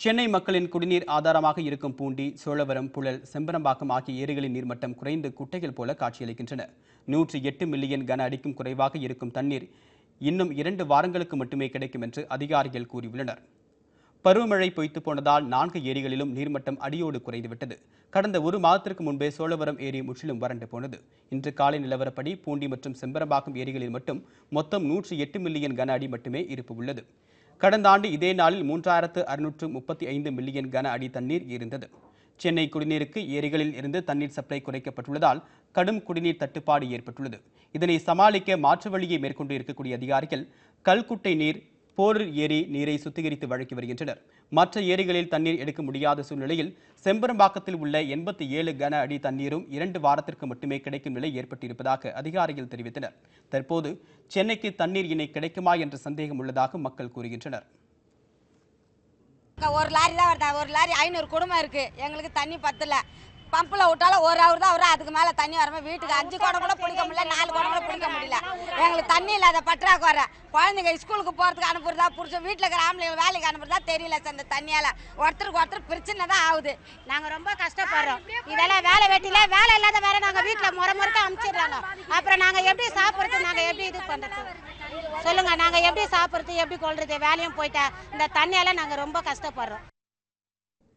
சென்னை மக்களின் குடிநீர் ஆதாரமாக இருக்கும் பூண்டி, சோழவரம், புழல், செம்பரம்பாக்கம் ஆகிய ஏரிகளின் நீர்மட்டம் குறைந்து குட்டைகள் போல காட்சியளிக்கின்றன. 108 மில்லியன் கன அடிக்கும் குறைவாக இருக்கும் தண்ணீர் இன்னும் 2 வாரங்களுக்கு மட்டுமே கிடைக்கும் என்று அதிகாரிகள் கூறியுள்ளனர். பருவமழை பொய்த்து போனதால் 4 ஏரிகளிலும் நீர்மட்டம் அடியோடு குறைந்துவிட்டது. கடந்த 1 மாதத்திற்கு முன்பே சோழவரம் ஏரி முற்றிலும் வறண்டு போனது. இன்று காலை நிலவரப்படி பூண்டி மற்றும் செம்பரம்பாக்கம் ஏரிகளில் மட்டும் மொத்தம் 108 மில்லியன் கன அடி மட்டுமே இருப்பு உள்ளது. கடந்த ஆண்டு இதே நாளில் 3635 மில்லியன் கன அடி தண்ணீர் இருந்தது. சென்னை குடிநீருக்கு ஏரிகளில் இருந்து தண்ணீர் சப்ளை குறைக்கப்பட்டுள்ளதால் கடும் குடிநீர் தட்டுப்பாடு ஏற்பட்டுள்ளது. இதனை சமாளிக்க மாற்று வழியை மேற்கொண்டு இருக்கக்கூடிய அதிகாரிகள் கல்குட்டை நீர், போரூர் ஏரி நீரை சுத்திகரித்து வழங்கி வருகின்றனர். மற்ற ஏரிகளில் தண்ணீர் எடுக்க முடியாத சூழ்நிலையில் செம்பரம்பாக்கத்தில் உள்ள 87 கன அடி தண்ணீரும் 2 வாரத்திற்கு மட்டுமே கிடைக்கும் நிலை ஏற்பட்டிருப்பதாக அதிகாரிகள் தெரிவித்தனர். தற்போது சென்னைக்கு தண்ணீர் இணை கிடைக்குமா என்ற சந்தேகம் உள்ளதாக மக்கள் கூறுகின்றனர். ஒரு லாரி தான் வருதா, ஒரு லாரி 500 குடும்பம் இருக்கு. எங்களுக்கு தண்ணி பத்தல. பம்பில் விட்டாலும் ஒரு ஹவர் தான் வரும். அதுக்கு மேலே தண்ணி வரணும். வீட்டுக்கு 5 குடம் கூட பிடிக்க முடியல, 4 குடம் கூட பிடிக்க முடியல. எங்களுக்கு தண்ணி இல்லாத பற்றாக்குறை. குழந்தைங்க ஸ்கூலுக்கு போகிறதுக்கு அனுப்புறதா, புருஷன் வீட்டில் இருக்கிற ஆம்பளைங்க வேலைக்கு அனுப்புறதா தெரியல. அந்த தண்ணியால் ஒருத்தருக்கு ஒருத்தர் பிரச்சனை தான் ஆகுது. நாங்கள் ரொம்ப கஷ்டப்படுறோம். இதெல்லாம் வேலை வெட்டில வேலை இல்லாத வேற நாங்கள் வீட்டில் முறைக்கு அனுப்பிச்சிடுறாங்க. அப்புறம் நாங்கள் எப்படி சாப்பிட்றது, நாங்கள் எப்படி இது பண்ணுறது சொல்லுங்கள். நாங்கள் எப்படி சாப்பிட்றது, எப்படி கொள்றது? வேலையும் போயிட்டா இந்த தண்ணியால் நாங்கள் ரொம்ப கஷ்டப்படுறோம்.